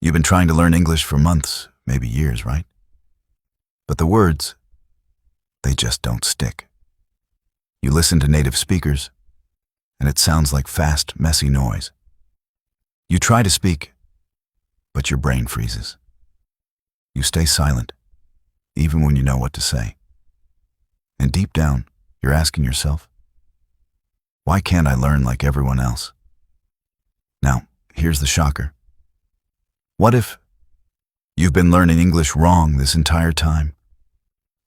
You've been trying to learn English for months, maybe years, right? But the words, they just don't stick. You listen to native speakers, and it sounds like fast, messy noise. You try to speak, but your brain freezes. You stay silent, even when you know what to say. And deep down, you're asking yourself, why can't I learn like everyone else? Now, here's the shocker. What if you've been learning English wrong this entire time?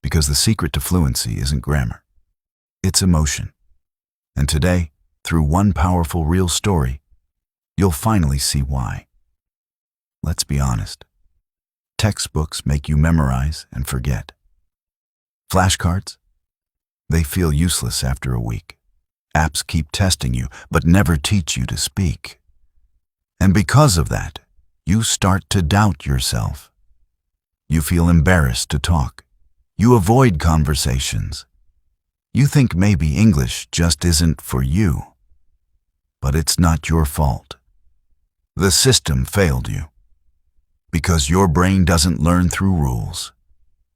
Because the secret to fluency isn't grammar. It's emotion. And today, through one powerful real story, you'll finally see why. Let's be honest. Textbooks make you memorize and forget. Flashcards? They feel useless after a week. Apps keep testing you, but never teach you to speak. And because of that, you start to doubt yourself. You feel embarrassed to talk. You avoid conversations. You think maybe English just isn't for you. But it's not your fault. The system failed you. Because your brain doesn't learn through rules.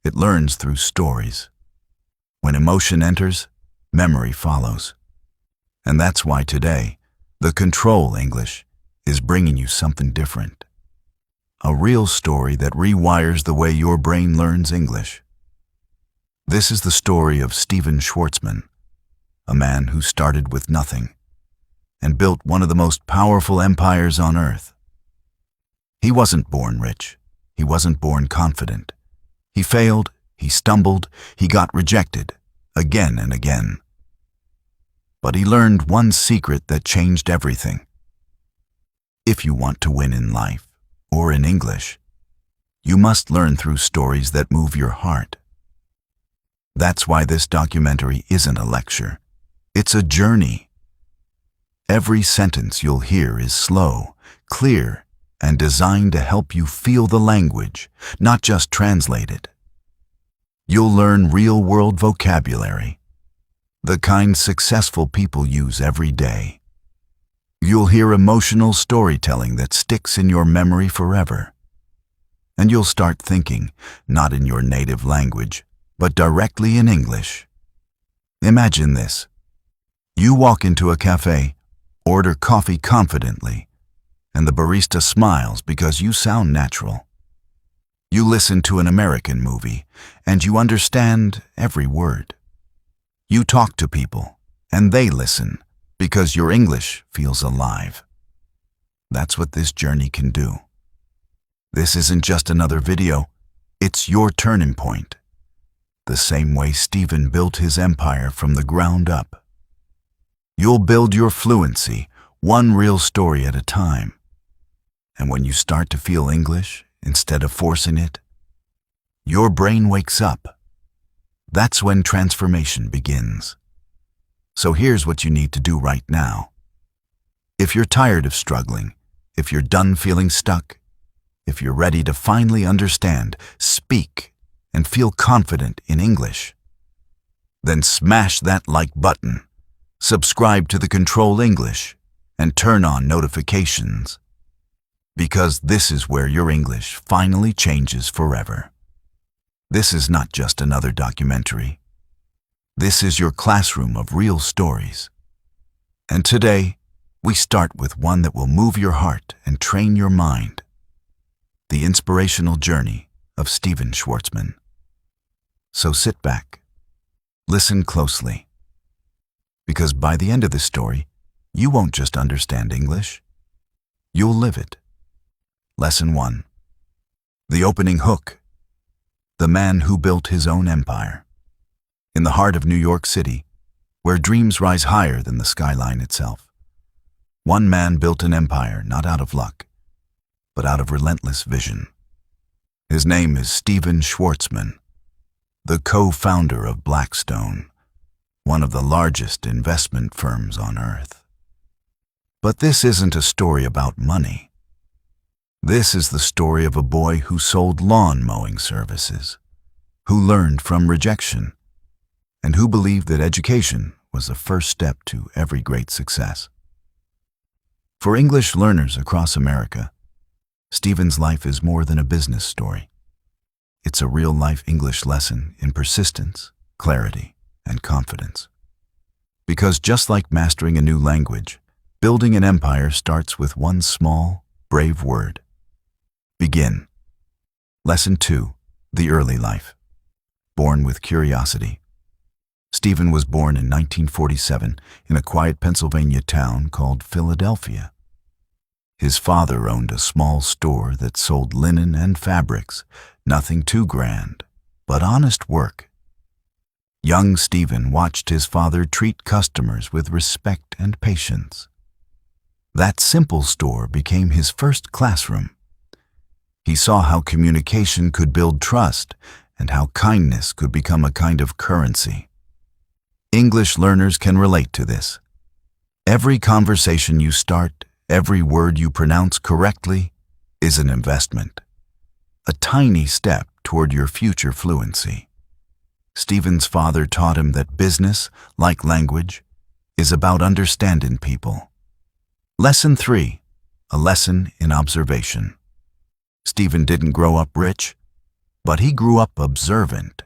It learns through stories. When emotion enters, memory follows. And that's why today, the Control English is bringing you something different. A real story that rewires the way your brain learns English. This is the story of Stephen Schwartzman, a man who started with nothing and built one of the most powerful empires on earth. He wasn't born rich. He wasn't born confident. He failed, he stumbled, he got rejected, again and again. But he learned one secret that changed everything. If you want to win in life, or in English, you must learn through stories that move your heart. That's why this documentary isn't a lecture. It's a journey. Every sentence you'll hear is slow, clear, and designed to help you feel the language, not just translate it. You'll learn real-world vocabulary, the kind successful people use every day. You'll hear emotional storytelling that sticks in your memory forever. And you'll start thinking, not in your native language, but directly in English. Imagine this. You walk into a cafe, order coffee confidently, and the barista smiles because you sound natural. You listen to an American movie, and you understand every word. You talk to people, and they listen, because your English feels alive. That's what this journey can do. This isn't just another video, it's your turning point. The same way Stephen built his empire from the ground up. You'll build your fluency, one real story at a time. And when you start to feel English instead of forcing it, your brain wakes up. That's when transformation begins. So here's what you need to do right now. If you're tired of struggling, if you're done feeling stuck, if you're ready to finally understand, speak, and feel confident in English, then smash that like button, subscribe to the Control English, and turn on notifications. Because this is where your English finally changes forever. This is not just another documentary. This is your classroom of real stories. And today, we start with one that will move your heart and train your mind. The inspirational journey of Stephen Schwartzman. So sit back, listen closely, because by the end of this story, you won't just understand English, you'll live it. Lesson 1. The opening hook. The man who built his own empire. In the heart of New York City, where dreams rise higher than the skyline itself, one man built an empire not out of luck, but out of relentless vision. His name is Stephen Schwartzman, the co-founder of Blackstone, one of the largest investment firms on earth. But this isn't a story about money. This is the story of a boy who sold lawn mowing services, who learned from rejection, and who believed that education was the first step to every great success. For English learners across America, Stephen's life is more than a business story. It's a real-life English lesson in persistence, clarity, and confidence. Because just like mastering a new language, building an empire starts with one small, brave word. Begin. Lesson 2. The early life. Born with curiosity. Stephen was born in 1947 in a quiet Pennsylvania town called Philadelphia. His father owned a small store that sold linen and fabrics, nothing too grand, but honest work. Young Stephen watched his father treat customers with respect and patience. That simple store became his first classroom. He saw how communication could build trust and how kindness could become a kind of currency. English learners can relate to this. Every conversation you start, every word you pronounce correctly, is an investment. A tiny step toward your future fluency. Stephen's father taught him that business, like language, is about understanding people. Lesson 3. A lesson in observation. Stephen didn't grow up rich, but he grew up observant.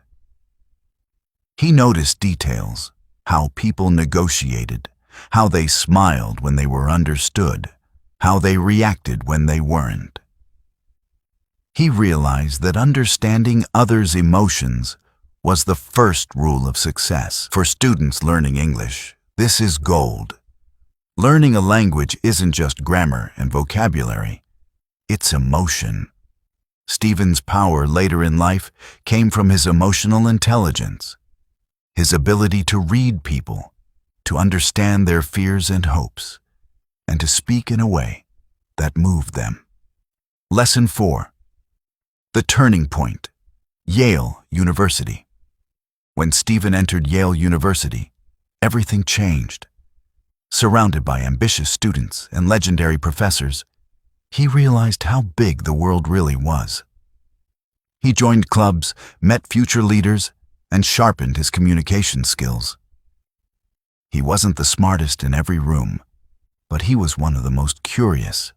He noticed details, how people negotiated, how they smiled when they were understood, how they reacted when they weren't. He realized that understanding others' emotions was the first rule of success. For students learning English, this is gold. Learning a language isn't just grammar and vocabulary, it's emotion. Stephen's power later in life came from his emotional intelligence, his ability to read people, to understand their fears and hopes, and to speak in a way that moved them. Lesson 4. The turning point. Yale University. When Stephen entered Yale University, everything changed. Surrounded by ambitious students and legendary professors, he realized how big the world really was. He joined clubs, met future leaders, and sharpened his communication skills. He wasn't the smartest in every room, but he was one of the most curious.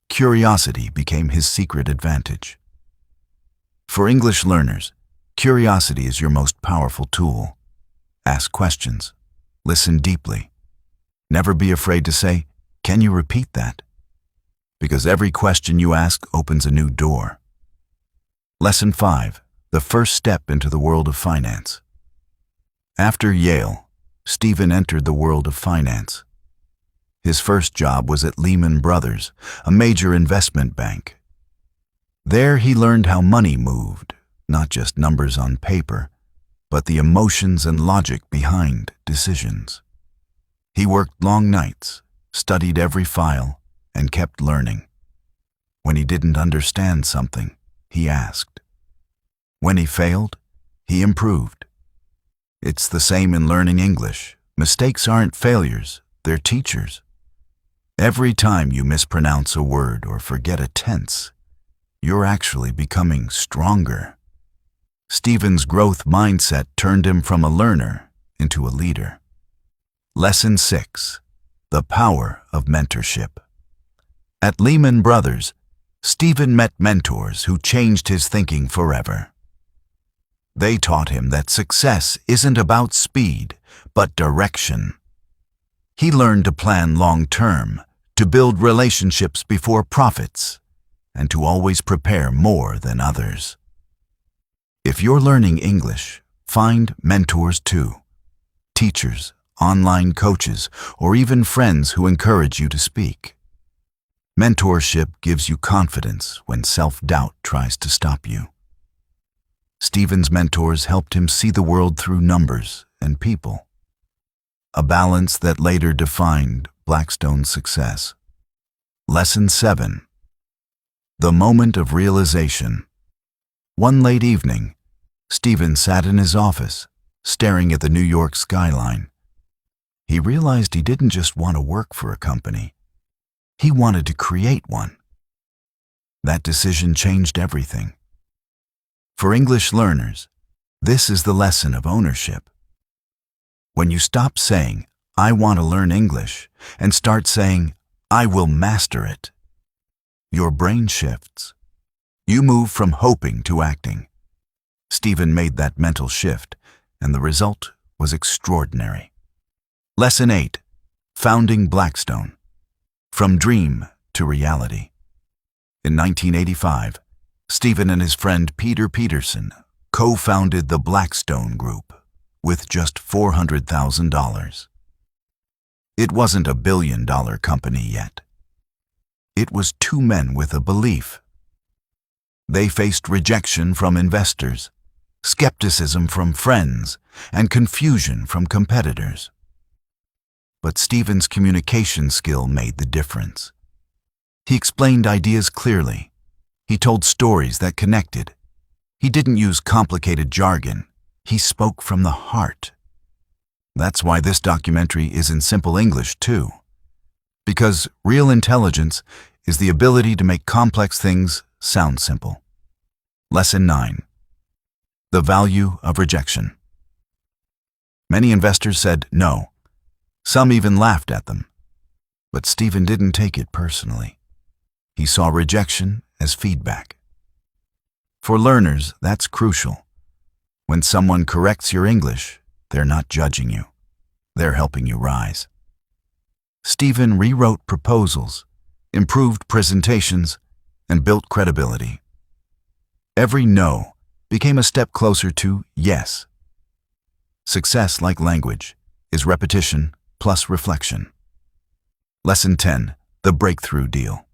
Curiosity became his secret advantage. For English learners, curiosity is your most powerful tool. Ask questions. Listen deeply. Never be afraid to say, "Can you repeat that?" Because every question you ask opens a new door. Lesson 5. The first step into the world of finance. After Yale, Stephen entered the world of finance. His first job was at Lehman Brothers, a major investment bank. There he learned how money moved, not just numbers on paper, but the emotions and logic behind decisions. He worked long nights, studied every file, and kept learning. When he didn't understand something, he asked. When he failed, he improved. It's the same in learning English. Mistakes aren't failures, they're teachers. Every time you mispronounce a word or forget a tense, you're actually becoming stronger. Stephen's growth mindset turned him from a learner into a leader. Lesson 6. The power of mentorship. At Lehman Brothers, Stephen met mentors who changed his thinking forever. They taught him that success isn't about speed, but direction. He learned to plan long-term, to build relationships before profits, and to always prepare more than others. If you're learning English, find mentors too. Teachers, online coaches, or even friends who encourage you to speak. Mentorship gives you confidence when self-doubt tries to stop you. Stephen's mentors helped him see the world through numbers and people, a balance that later defined Blackstone's success. Lesson 7. The moment of realization. One late evening, Stephen sat in his office, staring at the New York skyline. He realized he didn't just want to work for a company. He wanted to create one. That decision changed everything. For English learners, this is the lesson of ownership. When you stop saying, "I want to learn English," and start saying, "I will master it," your brain shifts. You move from hoping to acting. Stephen made that mental shift, and the result was extraordinary. Lesson 8. Founding Blackstone. From dream to reality. In 1985, Stephen and his friend Peter Peterson co-founded the Blackstone Group with just $400,000. It wasn't a billion-dollar company yet. It was two men with a belief. They faced rejection from investors, skepticism from friends, and confusion from competitors. But Stephen's communication skill made the difference. He explained ideas clearly. He told stories that connected. He didn't use complicated jargon. He spoke from the heart. That's why this documentary is in simple English, too. Because real intelligence is the ability to make complex things sound simple. Lesson 9. The value of rejection. Many investors said no. Some even laughed at them. But Stephen didn't take it personally. He saw rejection as feedback. For learners, that's crucial. When someone corrects your English, they're not judging you. They're helping you rise. Stephen rewrote proposals, improved presentations, and built credibility. Every no became a step closer to yes. Success, like language, is repetition plus reflection. Lesson 10. The breakthrough deal.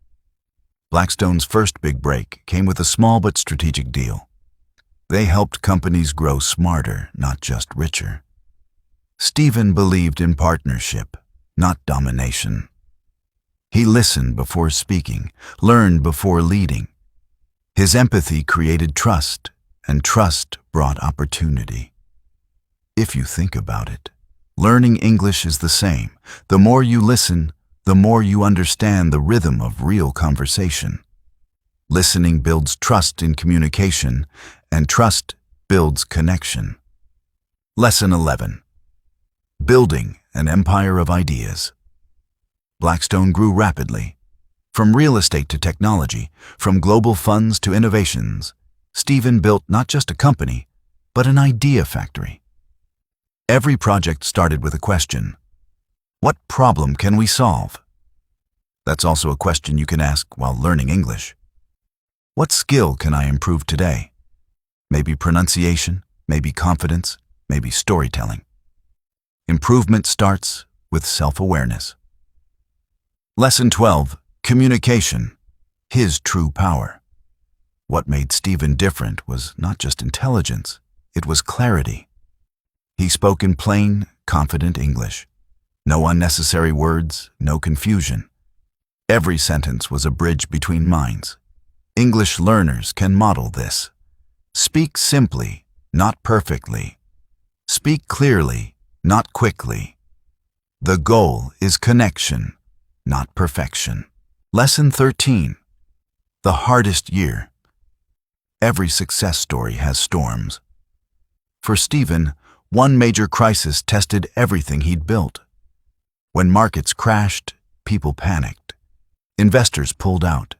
Blackstone's first big break came with a small but strategic deal. They helped companies grow smarter, not just richer. Stephen believed in partnership, not domination. He listened before speaking, learned before leading. His empathy created trust, and trust brought opportunity. If you think about it, learning English is the same. The more you listen, the more you understand the rhythm of real conversation. Listening builds trust in communication, and trust builds connection. Lesson 11. Building an empire of ideas. Blackstone grew rapidly. From real estate to technology, from global funds to innovations, Stephen built not just a company, but an idea factory. Every project started with a question. What problem can we solve? That's also a question you can ask while learning English. What skill can I improve today? Maybe pronunciation, maybe confidence, maybe storytelling. Improvement starts with self-awareness. Lesson 12. Communication. His true power. What made Stephen different was not just intelligence, it was clarity. He spoke in plain, confident English. No unnecessary words, no confusion. Every sentence was a bridge between minds. English learners can model this. Speak simply, not perfectly. Speak clearly, not quickly. The goal is connection, not perfection. Lesson 13. The hardest year. Every success story has storms. For Stephen, one major crisis tested everything he'd built. When markets crashed, people panicked. Investors pulled out.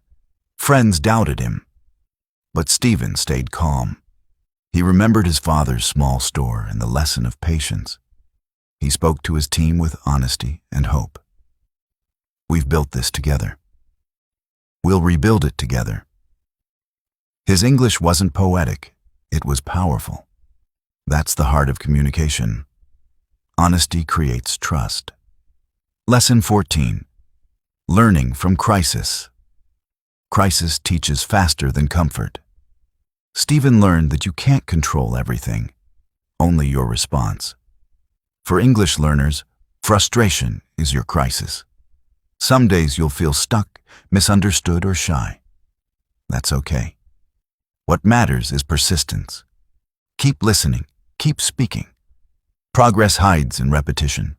Friends doubted him. But Stephen stayed calm. He remembered his father's small store and the lesson of patience. He spoke to his team with honesty and hope. We've built this together. We'll rebuild it together. His English wasn't poetic, it was powerful. That's the heart of communication. Honesty creates trust. Lesson 14. Learning from crisis. Crisis teaches faster than comfort. Stephen learned that you can't control everything, only your response. For English learners, frustration is your crisis. Some days you'll feel stuck, misunderstood, or shy. That's okay. What matters is persistence. Keep listening, keep speaking. Progress hides in repetition.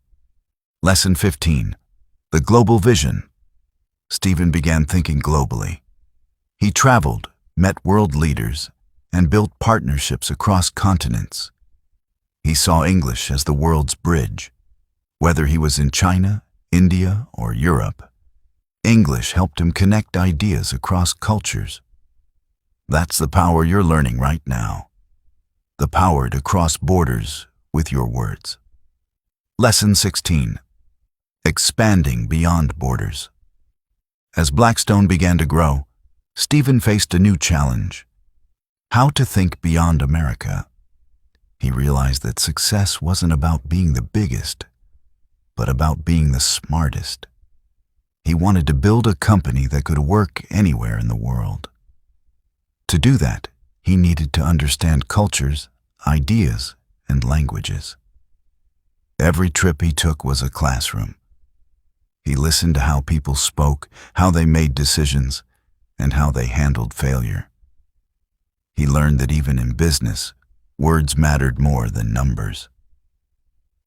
Lesson 15. The global vision. Stephen began thinking globally. He traveled, met world leaders, and built partnerships across continents. He saw English as the world's bridge. Whether he was in China, India, or Europe, English helped him connect ideas across cultures. That's the power you're learning right now. The power to cross borders with your words. Lesson 16. Expanding beyond borders. As Blackstone began to grow, Stephen faced a new challenge: how to think beyond America. He realized that success wasn't about being the biggest, but about being the smartest. He wanted to build a company that could work anywhere in the world. To do that, he needed to understand cultures, ideas, and languages. Every trip he took was a classroom. He listened to how people spoke, how they made decisions, and how they handled failure. He learned that even in business, words mattered more than numbers.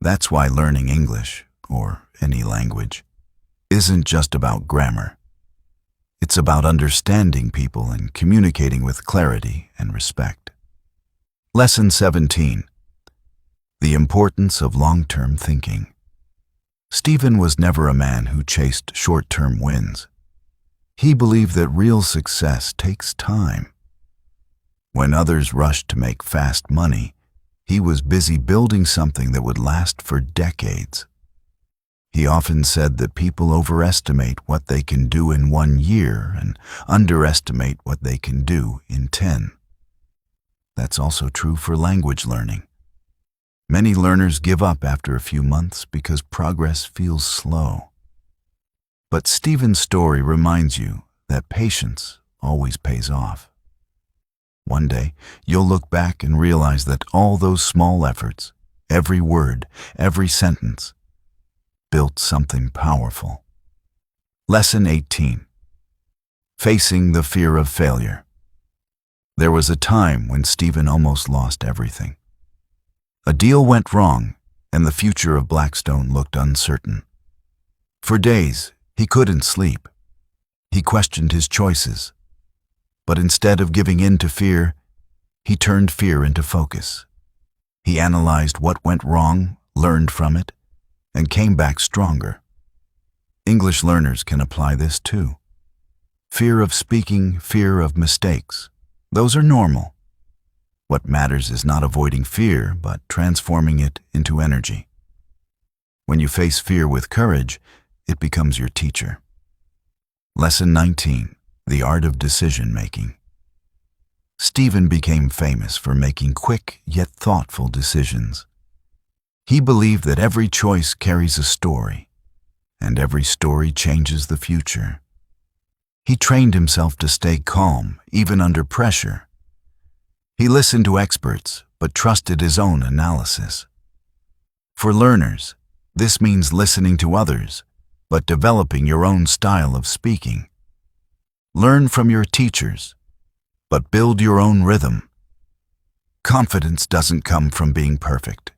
That's why learning English, or any language, isn't just about grammar. It's about understanding people and communicating with clarity and respect. Lesson 17. The importance of long-term thinking. Stephen was never a man who chased short-term wins. He believed that real success takes time. When others rushed to make fast money, he was busy building something that would last for decades. He often said that people overestimate what they can do in 1 year and underestimate what they can do in 10. That's also true for language learning. Many learners give up after a few months because progress feels slow. But Stephen's story reminds you that patience always pays off. One day, you'll look back and realize that all those small efforts, every word, every sentence, built something powerful. Lesson 18. Facing the fear of failure. There was a time when Stephen almost lost everything. A deal went wrong, and the future of Blackstone looked uncertain. For days, he couldn't sleep. He questioned his choices. But instead of giving in to fear, he turned fear into focus. He analyzed what went wrong, learned from it, and came back stronger. English learners can apply this too. Fear of speaking, fear of mistakes, those are normal. What matters is not avoiding fear, but transforming it into energy. When you face fear with courage, it becomes your teacher. Lesson 19. The art of decision-making. Stephen became famous for making quick yet thoughtful decisions. He believed that every choice carries a story, and every story changes the future. He trained himself to stay calm, even under pressure. He listened to experts, but trusted his own analysis. For learners, this means listening to others, but developing your own style of speaking. Learn from your teachers, but build your own rhythm. Confidence doesn't come from being perfect.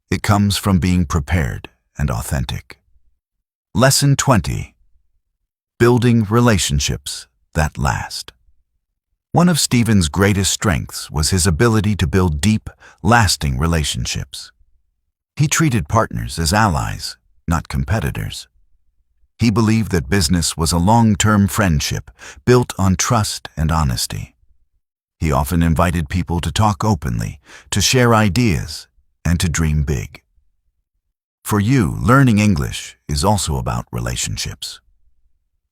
It comes from being prepared and authentic. Lesson 20. Building relationships that last. One of Stephen's greatest strengths was his ability to build deep, lasting relationships. He treated partners as allies, not competitors. He believed that business was a long-term friendship built on trust and honesty. He often invited people to talk openly, to share ideas, and to dream big. For you, learning English is also about relationships.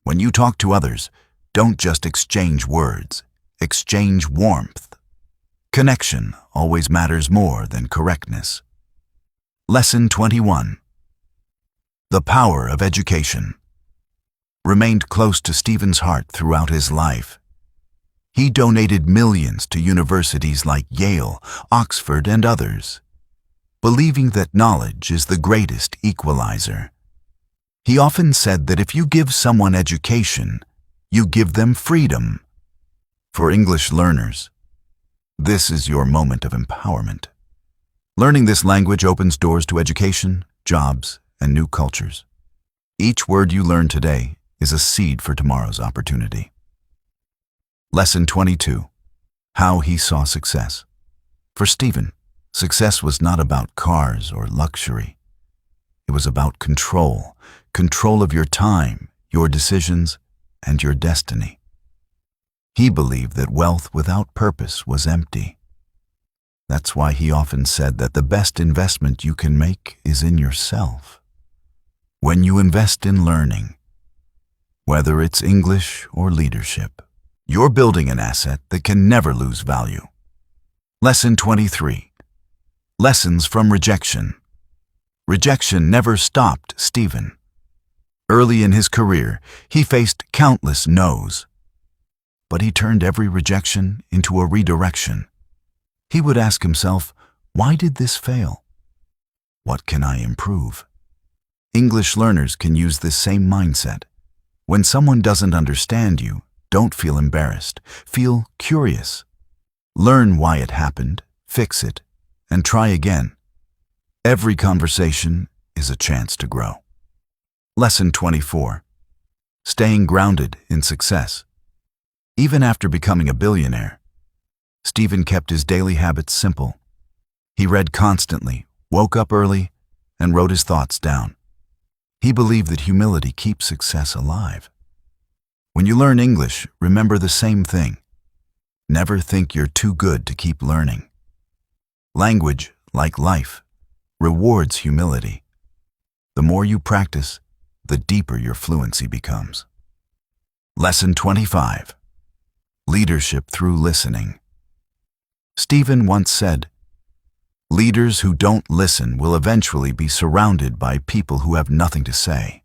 When you talk to others, don't just exchange words, exchange warmth. Connection always matters more than correctness. Lesson 21. The power of education remained close to Stephen's heart throughout his life. He donated millions to universities like Yale, Oxford, and others, believing that knowledge is the greatest equalizer. He often said that if you give someone education, you give them freedom. For English learners, this is your moment of empowerment. Learning this language opens doors to education, jobs, and new cultures. Each word you learn today is a seed for tomorrow's opportunity. Lesson 22. How he saw success. For Stephen, success was not about cars or luxury. It was about control of your time, your decisions, and your destiny. He believed that wealth without purpose was empty. That's why he often said that the best investment you can make is in yourself. When you invest in learning, whether it's English or leadership, you're building an asset that can never lose value. Lesson 23. Lessons from rejection. Rejection never stopped Stephen. Early in his career, he faced countless no's. But he turned every rejection into a redirection. He would ask himself, why did this fail? What can I improve? English learners can use this same mindset. When someone doesn't understand you, don't feel embarrassed. Feel curious. Learn why it happened, fix it, and try again. Every conversation is a chance to grow. Lesson 24. Staying grounded in success. Even after becoming a billionaire, Stephen kept his daily habits simple. He read constantly, woke up early, and wrote his thoughts down. He believed that humility keeps success alive. When you learn English, remember the same thing. Never think you're too good to keep learning. Language, like life, rewards humility. The more you practice, the deeper your fluency becomes. Lesson 25. Leadership through listening. Stephen once said, "Leaders who don't listen will eventually be surrounded by people who have nothing to say."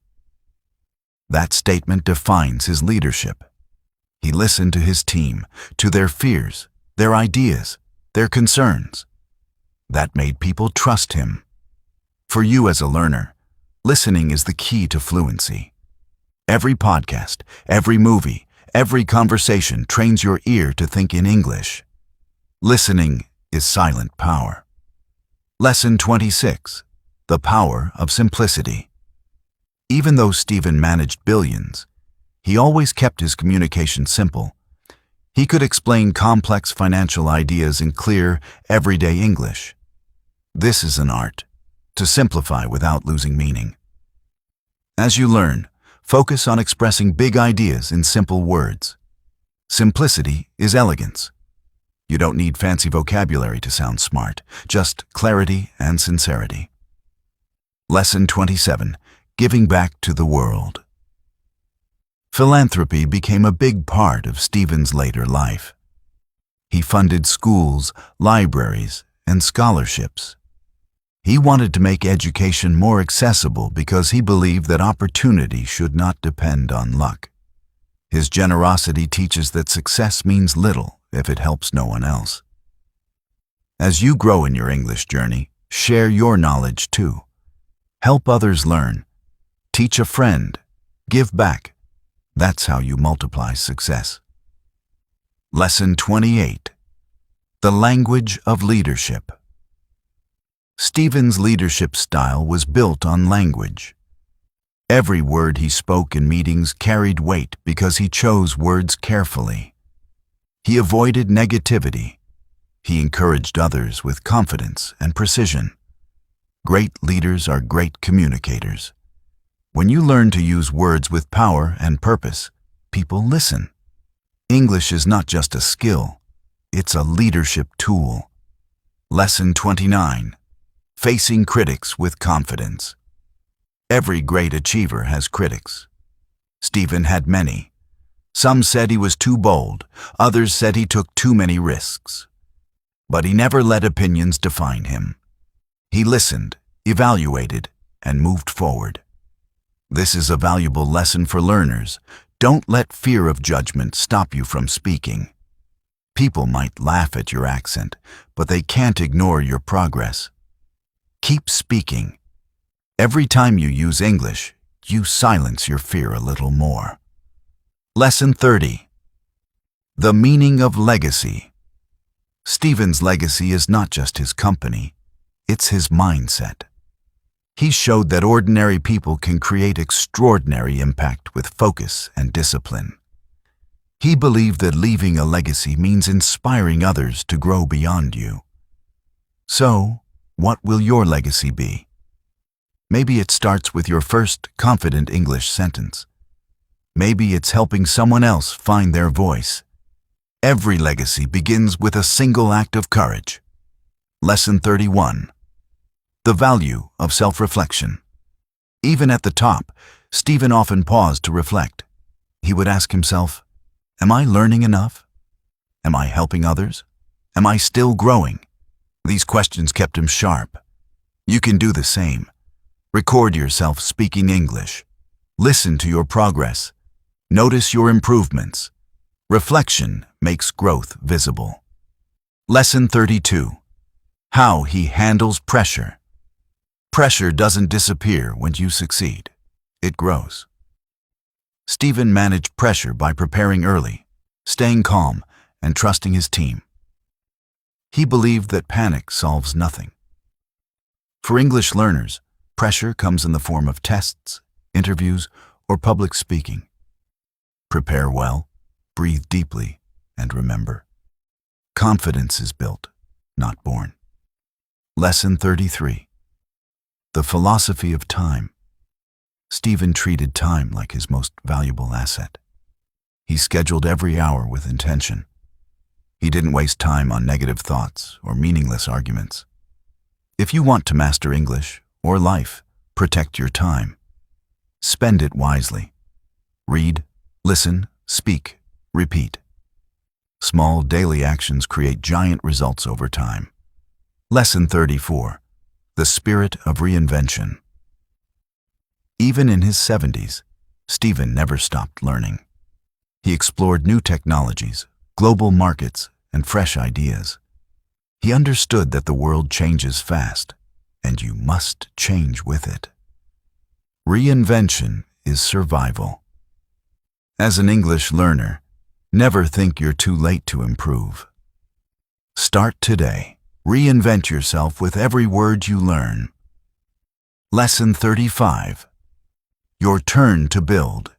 That statement defines his leadership. He listened to his team, to their fears, their ideas, their concerns. That made people trust him. For you as a learner, listening is the key to fluency. Every podcast, every movie, every conversation trains your ear to think in English. Listening is silent power. Lesson 26. The power of simplicity. Even though Stephen managed billions, he always kept his communication simple. He could explain complex financial ideas in clear, everyday English. This is an art, to simplify without losing meaning. As you learn, focus on expressing big ideas in simple words. Simplicity is elegance. You don't need fancy vocabulary to sound smart, just clarity and sincerity. Lesson 27. Giving back to the world. Philanthropy became a big part of Stephen's later life. He funded schools, libraries, and scholarships. He wanted to make education more accessible because he believed that opportunity should not depend on luck. His generosity teaches that success means little if it helps no one else. As you grow in your English journey, share your knowledge too. Help others learn. Teach a friend. Give back. That's how you multiply success. Lesson 28. The language of leadership. Stephen's leadership style was built on language. Every word he spoke in meetings carried weight because he chose words carefully. He avoided negativity. He encouraged others with confidence and precision. Great leaders are great communicators. When you learn to use words with power and purpose, people listen. English is not just a skill, it's a leadership tool. Lesson 29. Facing critics with confidence. Every great achiever has critics. Stephen had many. Some said he was too bold, others said he took too many risks. But he never let opinions define him. He listened, evaluated, and moved forward. This is a valuable lesson for learners. Don't let fear of judgment stop you from speaking. People might laugh at your accent, but they can't ignore your progress. Keep speaking. Every time you use English, you silence your fear a little more. Lesson 30. The meaning of legacy. Stephen's legacy is not just his company, it's his mindset. He showed that ordinary people can create extraordinary impact with focus and discipline. He believed that leaving a legacy means inspiring others to grow beyond you. So, what will your legacy be? Maybe it starts with your first confident English sentence. Maybe it's helping someone else find their voice. Every legacy begins with a single act of courage. Lesson 31. The value of self-reflection. Even at the top, Stephen often paused to reflect. He would ask himself, "Am I learning enough? Am I helping others? Am I still growing?" These questions kept him sharp. You can do the same. Record yourself speaking English. Listen to your progress. Notice your improvements. Reflection makes growth visible. Lesson 32. How he handles pressure. Pressure doesn't disappear when you succeed. It grows. Stephen managed pressure by preparing early, staying calm, and trusting his team. He believed that panic solves nothing. For English learners, pressure comes in the form of tests, interviews, or public speaking. Prepare well, breathe deeply, and remember. Confidence is built, not born. Lesson 33. The philosophy of time. Stephen treated time like his most valuable asset. He scheduled every hour with intention. He didn't waste time on negative thoughts or meaningless arguments. If you want to master English or life, protect your time. Spend it wisely. Read, listen, speak, repeat. Small daily actions create giant results over time. Lesson 34. The spirit of reinvention. Even in his 70s, Stephen never stopped learning. He explored new technologies, global markets, and fresh ideas. He understood that the world changes fast, and you must change with it. Reinvention is survival. As an English learner, never think you're too late to improve. Start today. Reinvent yourself with every word you learn. Lesson 35. Your turn to build.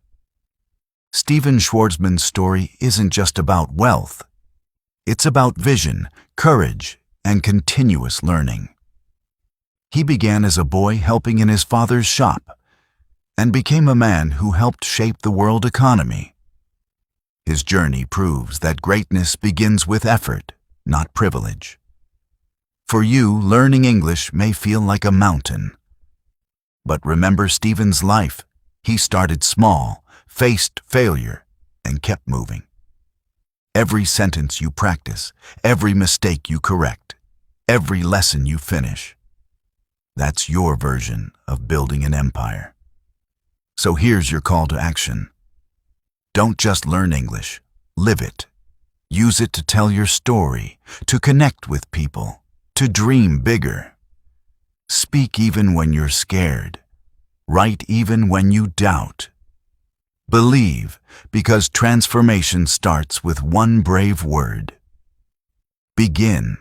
Stephen Schwarzman's story isn't just about wealth. It's about vision, courage, and continuous learning. He began as a boy helping in his father's shop and became a man who helped shape the world economy. His journey proves that greatness begins with effort, not privilege. For you, learning English may feel like a mountain. But remember Stephen's life. He started small, faced failure, and kept moving. Every sentence you practice, every mistake you correct, every lesson you finish. That's your version of building an empire. So here's your call to action. Don't just learn English, live it. Use it to tell your story, to connect with people, to dream bigger. Speak even when you're scared. Write even when you doubt. Believe, because transformation starts with one brave word. Begin.